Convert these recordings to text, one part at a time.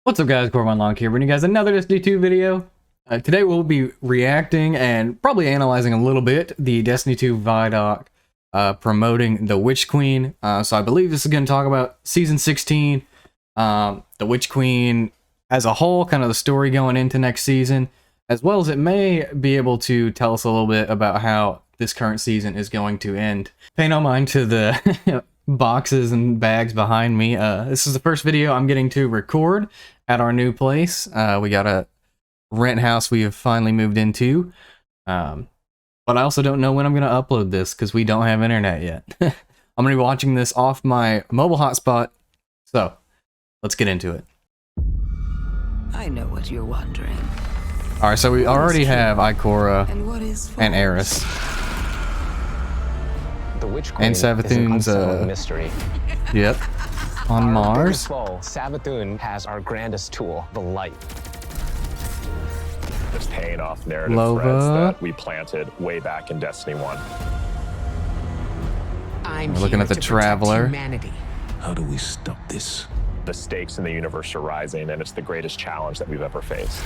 What's up guys, Corvin here, bringing you guys another Destiny 2 video. Today we'll be reacting and probably analyzing a little bit the Destiny 2 Vidoc promoting the Witch Queen. So I believe this is going to talk about Season 16, the Witch Queen as a whole, kind of the story going into next season, as well as it may be able to tell us a little bit about how this current season is going to end. Pay no mind to the boxes and bags behind me. This is the first video I'm getting to record at our new place. We got a rent house we have finally moved into, but I also don't know when I'm going to upload this because we don't have internet yet. I'm going to be watching this off my mobile hotspot, so let's get into it. I know what you're wondering. Alright, so we already have Ikora and Eris. The Witch Queen And Sabathune's mystery. Yep. On Mars. Sabathune has our grandest tool, the light. It's paying off narrative Lova. threads that we planted way back in Destiny 1. I'm We're looking at the Traveler. Humanity. How do we stop this? The stakes in the universe are rising, and it's the greatest challenge that we've ever faced.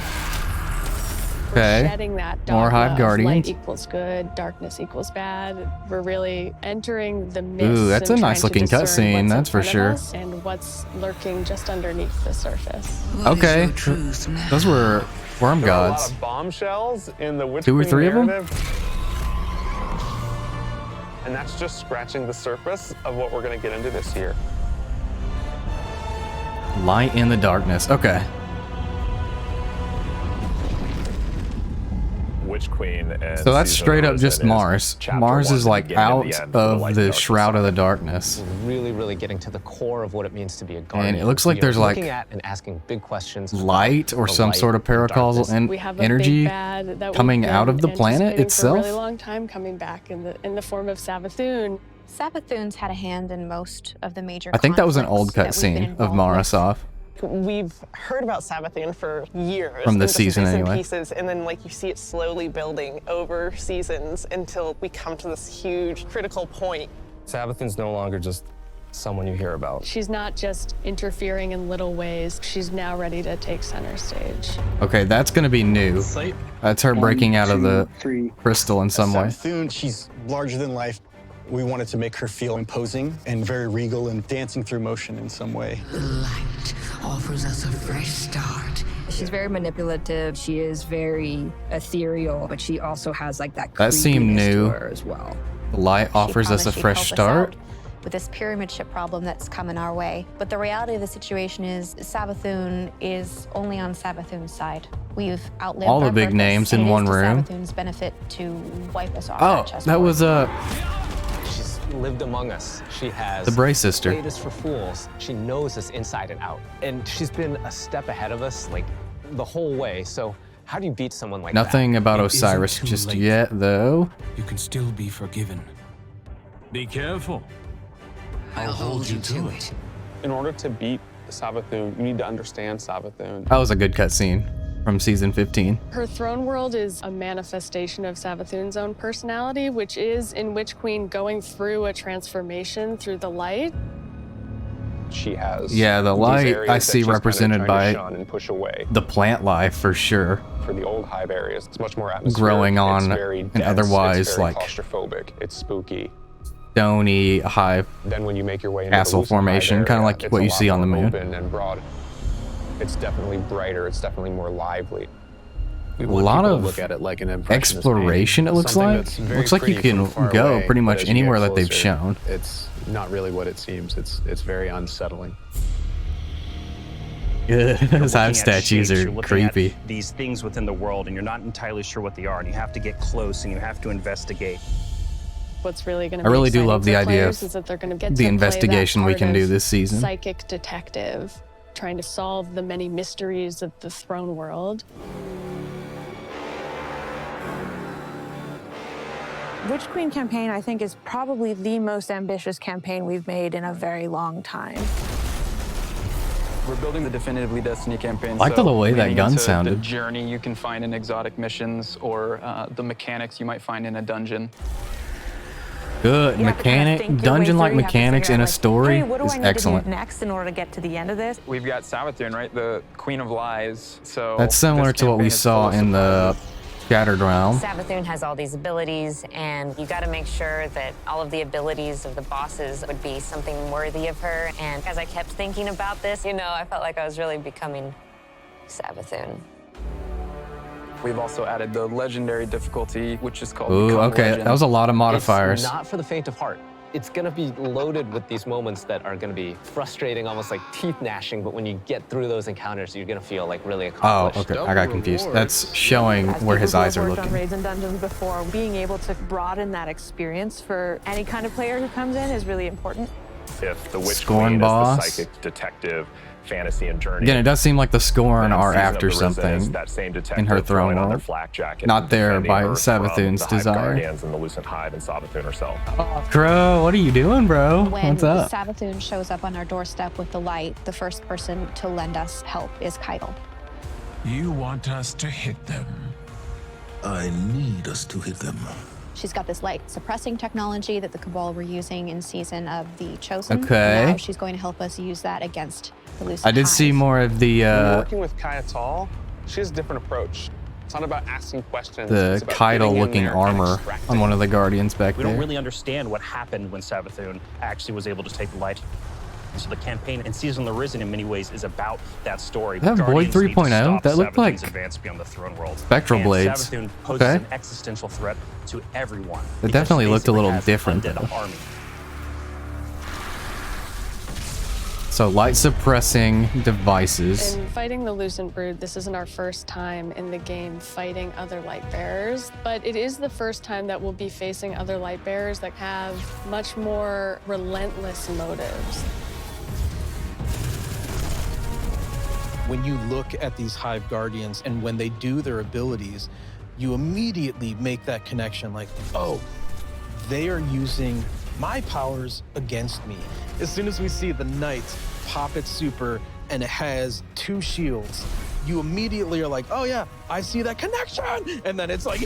Okay. We're shedding that dogma More Hive of Guardians. light equals good, darkness equals bad. We're really entering the mist. Ooh, that's a and nice trying to looking discern cutscene, what's in that's for front of sure. us and what's lurking just underneath the surface. What is Okay. your truth now? Those were worm There are a lot gods. of bombshells in the Witch Two or Queen three of them? narrative. And that's just scratching the surface of what we're going to get into this year. Light in the darkness. Okay. Witch Queen and So that's Season straight up Risen just is Mars. chapter Mars 1, is the like beginning and out the end for of Light the and Dark Shroud of the Side. Darkness. Really getting to the core of what it means to be a guardian. And it looks like You know, there's like looking at and asking big questions. light or The some light sort of and paracausal darkness. and We have a energy big bad that coming we've out been of the planet anticipating itself. for a really long time, coming back in the form of Sabathune. Sabathune's had a hand in most of the major I think that was an old conflicts that we've been cutscene of involved with. Marasov. We've heard about Sabathune for years. From this in just season, bits and anyway. Pieces, and then like you see it slowly building over seasons until we come to this huge critical point. Sabathune's no longer just someone you hear about. She's not just interfering in little ways. She's now ready to take center stage. Okay, that's gonna be new. That's her breaking out of the crystal in some way. Sabathune, she's larger than life. We wanted to make her feel imposing and very regal and dancing through motion in some way. The light offers us a fresh start. She's very manipulative. She is very ethereal, but she also has like that. That seemed creepiness to new. her as well. The light offers us a promised she'd fresh help us start. out with this pyramid ship problem that's coming our way. But the reality of the situation is Sabathune is only on Sabathune's side. We've outlived All the our big purpose, names and in it is one to room. Sabathune's benefit to wipe us off Oh, chessboard. that was She's lived among us. She has the Bray sister. played us for fools. She knows us inside and out. And she's been a step ahead of us like the whole way. So how do you beat someone like Nothing that? about It Osiris isn't too just late. yet, though. You can still be forgiven. Be careful. I'll hold you to it. In order to beat Sabathune, you need to understand Sabathune. That was a good cutscene from season 15. Her throne world is a manifestation of Sabathune's own personality, which is in Witch Queen going through a transformation through the light. She has Yeah, the these light areas I that see she's kinda represented trying to by shun and push away. the plant life for sure. For the old hive areas, it's much more atmospheric. Growing on it's very and dense, otherwise, it's very like- claustrophobic. It's spooky. Stony hive. Then when you make your way into Castle the Lucid Hive formation, kinda area, like it's what a you lot see on the more moon. Open and broad. It's definitely brighter. It's definitely more lively. A lot of look at it like an impressionist exploration, it looks Something like. that's very Looks like you pretty can from far go away, pretty but much as you get anywhere that they've closer, shown. It's not really what it seems. It's very unsettling. Those hive looking at statues shapes, are you're looking at creepy. these things within the world, and you're not entirely sure what they are, and you have to get close and you have to investigate. What's really going to I really do love the idea of is that they're going to get the to play that investigation we part can do of this season. Psychic detective, trying to solve the many mysteries of the throne world. Witch Queen campaign, I think, is probably the most ambitious campaign we've made in a very long time. We're building the definitively Destiny campaign. I like the way that leaning gun into sounded. The journey you can find in exotic missions or the mechanics you might find in a dungeon. Good You have to kind of think your way dungeon-like through. You have to mechanics figure in out, a like, story hey, what do is I need excellent. to do next in order to get to the end of this? We've got Sabathune, right? The Queen of Lies. So That's similar this to what we campaign is saw full of in the surprises. Shattered Realm. Sabathune has all these abilities, and you got to make sure that all of the abilities of the bosses would be something worthy of her. And as I kept thinking about this, you know, I felt like I was really becoming Sabathune. We've also added the legendary difficulty, which is called Ooh, Become okay, Legend. that was a lot of modifiers. It's not for the faint of heart. It's gonna be loaded with these moments that are gonna be frustrating, almost like teeth gnashing, but when you get through those encounters, you're gonna feel like really Oh, accomplished. okay, I got confused. That's showing As where his people who eyes have are worked on looking. raids and dungeons before, being able to broaden that experience for any kind of player who comes in is really important. If the Witch Scorn Queen boss. is the psychic detective, fantasy and journey. Again, it does seem like the Scorn then are Season of after the Risen is something that same in detective her throne throwing on their world. flak jacket Not and there defending by her Sabathune's from the Hive desire. Guardians and the Lucent Hive and Sabathune herself. Bro, what are you doing, bro? When What's up? Sabathune shows up on our doorstep with the light, the first person to lend us help is Keitel. You want us to hit them. I need us to hit them. She's got this light suppressing technology that the Cabal were using in Season of the Chosen. Okay. Now she's going to help us use that against the Lucent I did Hive. see more of the When you're working with Keitel, she has a different approach. It's not about asking questions. it's about getting in Keitel-looking there and armor extracting. on one of the Guardians back We there. don't really understand what happened when Sabathune actually was able to take the light. So the campaign in Season of the Risen in many ways is about that story. Is that Void Guardians need to 3.0? stop That looked Sabathune's like advance beyond the throne world. Spectral And blades. Sabathune poses Okay. an existential threat to everyone. It because definitely she looked a little basically has different, an undead though. army. So light suppressing devices. In fighting the Lucent Brood, this isn't our first time in the game fighting other light bearers, but it is the first time that we'll be facing other light bearers that have much more relentless motives. When you look at these Hive Guardians and when they do their abilities, you immediately make that connection like, oh, they are using my powers against me. As soon as we see the Knight pop its super and it has 2 shields, you immediately are like, oh yeah, I see that connection. And then it's like,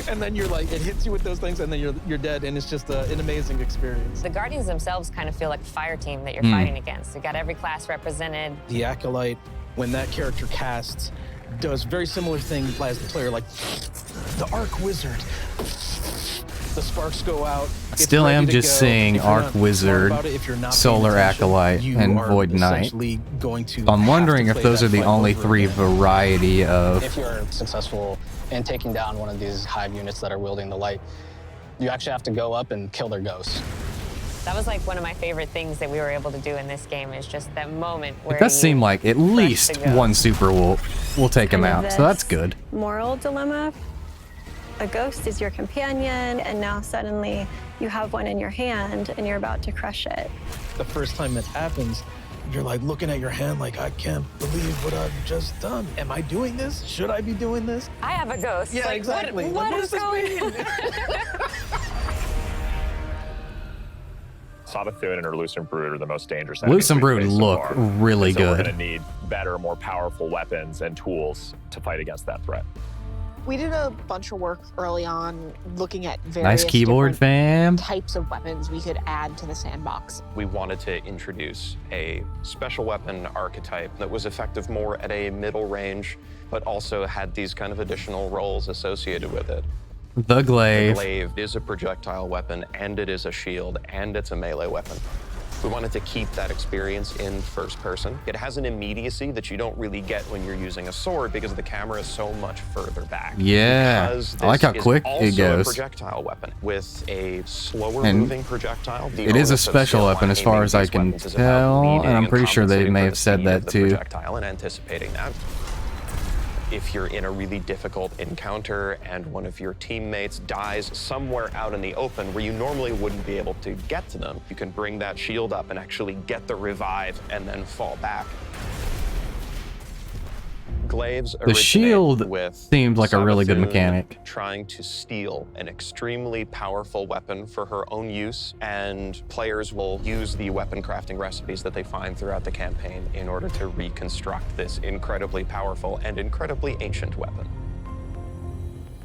and then you're like, it hits you with those things and then you're dead. And it's just an amazing experience. The Guardians themselves kind of feel like a fire team that you're fighting against. You've got every class represented. The Acolyte, when that character casts, does very similar thing as the player, like the Arc Wizard. The sparks go out. It's Still ready am to just go. seeing If you're Arc not smart Wizard, about it, if you're not paying Solar attention, Acolyte, you and are Void Knight. essentially going to I'm have wondering to if play those that are the fight only over 3 again. variety of. If you're successful in taking down one of these Hive units that are wielding the light, you actually have to go up and kill their ghosts. That was like one of my favorite things that we were able to do in this game is just that moment where It does you seem like at least the ghost. one super will take him Kind of out, so that's this good. Moral dilemma. A ghost is your companion, and now suddenly you have one in your hand and you're about to crush it. The first time it happens, you're like looking at your hand like, I can't believe what I've just done. Am I doing this? Should I be doing this? I have a ghost. Yeah, Like, exactly. What Like, is going on? Sabathune and her Lucent Brood are the most dangerous. Lucent Brood enemies we've look faced so far. really And so We're good. going to need better, more powerful weapons and tools to fight against that threat. We did a bunch of work early on looking at Nice various keyboard, fam. different types of weapons we could add to the sandbox. We wanted to introduce a special weapon archetype that was effective more at a middle range, but also had these kind of additional roles associated with it. The glaive. The glaive is a projectile weapon, and it is a shield, and it's a melee weapon. We wanted to keep that experience in first person. It has an immediacy that you don't really get when you're using a sword because the camera is so much further back. Yeah, Because I like how this quick is it also goes. a projectile weapon with a slower And moving projectile. The it is a onus of special skill weapon on as far aiming as I these can weapons is about tell, leading and I'm pretty sure they compensating may for have the said speed that of the too. projectile and anticipating that. If you're in a really difficult encounter and one of your teammates dies somewhere out in the open where you normally wouldn't be able to get to them, you can bring that shield up and actually get the revive and then fall back. Glaives The originate shield with seemed like a really good Sabathune mechanic. trying to steal an extremely powerful weapon for her own use, and players will use the weapon crafting recipes that they find throughout the campaign in order to reconstruct this incredibly powerful and incredibly ancient weapon.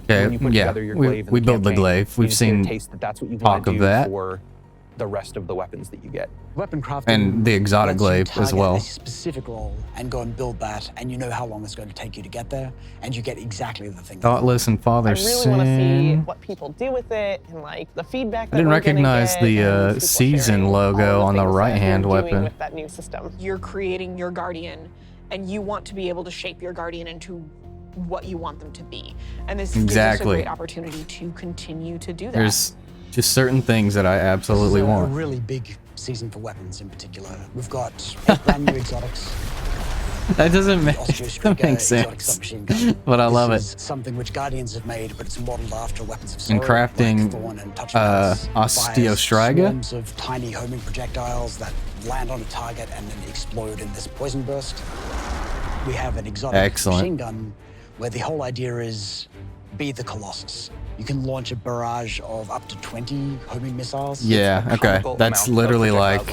Okay, When you put yeah, together your we glaive in built the campaign, glaive. you We've just get a seen taste that that's what you talk want to of do that. for the rest of the weapons that you get. Weapon crafting And the exotic lets you glaive as target well. a specific role and go and build that, and you know how long it's going to take you to get there, and you get exactly the thing. Thoughtless and Father I really want to see Sin. what people do with it and like the feedback. I That didn't we're gonna recognize get the and people season sharing all logo the on the things that right-hand you're doing weapon. with that new system. You're creating your guardian, and you want to be able to shape your guardian into what you want them to be. And this gives us a Exactly. great opportunity to continue to do that. There's just certain things that I absolutely This is a want. really big season for weapons in particular. We've got 8 brand new exotics. That doesn't make, Osteostriga make exotic sense, submachine gun. but I love it. This is something which Guardians have made, but it's modeled after weapons of And sorrow, crafting Blackthorn and Touch Malice. Osteostriga. Swarms of tiny homing projectiles that land on a target and then explode in this poison burst. We have an exotic Excellent. machine gun where the whole idea is be the Colossus. You can launch a barrage of up to 20 homing missiles. Yeah, okay. That's literally like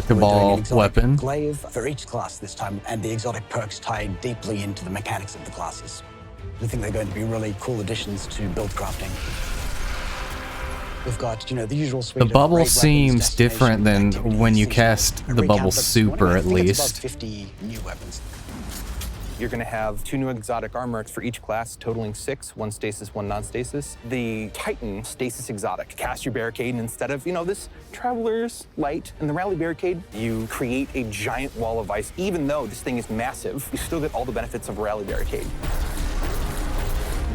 the ball weapon. Glaive for each class this time, and the exotic perks tied deeply into the mechanics of the classes. We think they're going to be really cool additions to build crafting. We've got, you know, the usual suite The of bubble raid weapons, seems different than when you cast the recap bubble this morning, super I at think it's least. about 50 new weapons. You're going to have 2 new exotic armors for each class, totaling 6, 1 stasis, 1 non-stasis. The Titan stasis exotic. Cast your barricade, and instead of, you know, this Traveler's Light and the Rally Barricade, you create a giant wall of ice. Even though this thing is massive, you still get all the benefits of a Rally Barricade.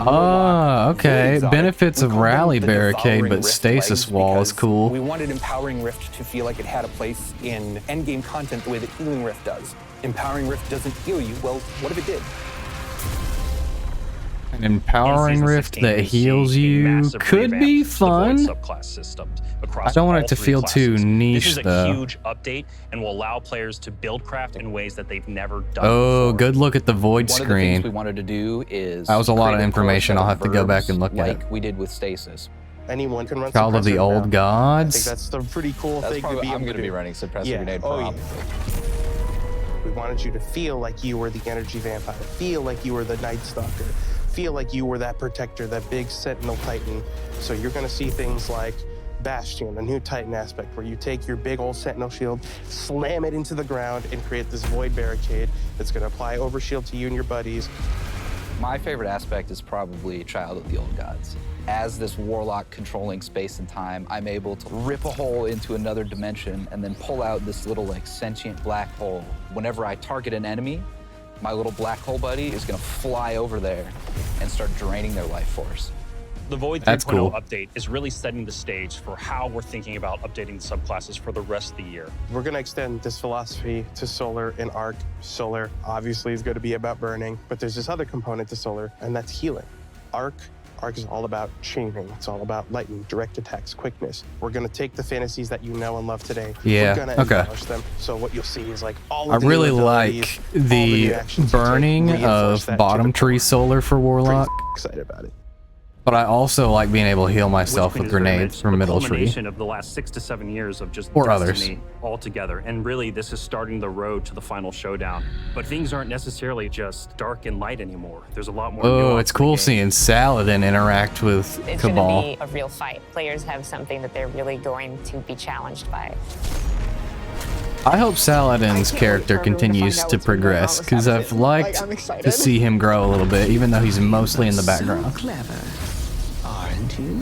Ah, okay. exotic. Benefits We of call them rally the barricade, Devouring but Rift stasis legs wall is because cool. We wanted Empowering Rift to feel like it had a place in endgame content the way that Healing Rift does. Empowering Rift doesn't heal you. Well, what if it did? An empowering season rift 16, that we see heals a you massive could revamp be to the Void fun. subclass system across I don't want all it to 3 feel too classes. niche, This is a though. huge update and will allow players to build craft in ways that they've never done Oh, good look at the void One of the things we screen. wanted to do is That was a lot of create information. core I'll set have to go back and look at like it. we did with stasis. Anyone can run Child of the suppressor old now. I think gods. that's the pretty cool That's thing to probably, be I'm able going to to be do. running suppressor Yeah. grenade Oh, prom. We wanted you to feel like you were the energy vampire, feel like you were the Night Stalker, feel like you were that protector, that big Sentinel Titan. So you're going to see things like Bastion, a new Titan aspect, where you take your big old Sentinel shield, slam it into the ground, and create this void barricade that's going to apply overshield to you and your buddies. My favorite aspect is probably Child of the Old Gods. As this warlock controlling space and time, I'm able to rip a hole into another dimension and then pull out this little like sentient black hole. Whenever I target an enemy, my little black hole buddy is gonna fly over there and start draining their life force. The Void 3.0 That's cool. update is really setting the stage for how we're thinking about updating the subclasses for the rest of the year. We're going to extend this philosophy to Solar and Arc. Solar obviously is going to be about burning, but there's this other component to Solar, and that's healing. Arc is all about chaining. It's all about lightning, direct attacks, quickness. We're going to take the fantasies that you know and love today. Yeah, We're going to okay. embellish them. So what you'll see is like all I of the really new abilities, like all the the new actions you take, burning reinforce of that to bottom the tree solar for Warlock, excited about it. but I also like being able to heal myself Witch with Queen is very grenades much from the middle tree. culmination of the last 6 to 7 years of just Or others. Destiny all together. And really, this is starting the road to the final showdown. But things aren't necessarily just dark and light anymore. There's a lot more. Oh, nuance it's to the cool game. seeing Saladin interact with It's Cabal. going to be a real fight. Players have something that they're really going to be challenged by. I hope Saladin's character continues to progress, because I've liked I'm excited. to see him grow a little bit, even though he's mostly in the background. Clever, aren't you?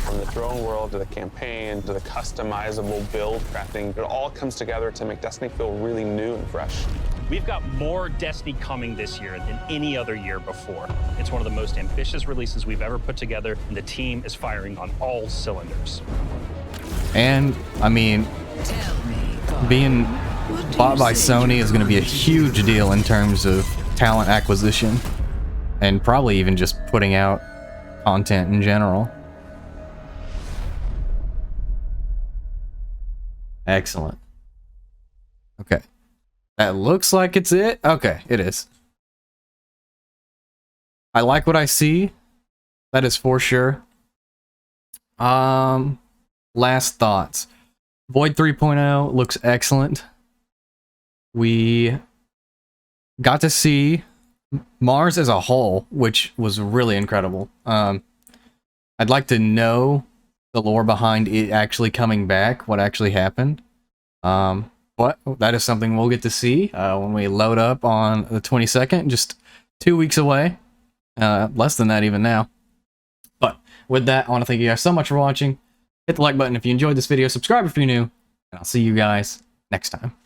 From the throne world to the campaign to the customizable build crafting, it all comes together to make Destiny feel really new and fresh. We've got more Destiny coming this year than any other year before. It's one of the most ambitious releases we've ever put together, and the team is firing on all cylinders. And, I mean, being bought by Sony is going to be a huge deal in terms of talent acquisition, and probably even just putting out content in general. Excellent. Okay. That looks like it's it. Okay, it is. I like what I see. That is for sure. Last thoughts. Void 3.0 looks excellent. We got to see Mars as a whole, which was really incredible. I'd like to know the lore behind it actually coming back, what actually happened. But that is something we'll get to see when we load up on the 22nd, just 2 weeks away. Less than that even now. But with that, I want to thank you guys so much for watching. Hit the like button if you enjoyed this video, subscribe if you're new, and I'll see you guys next time.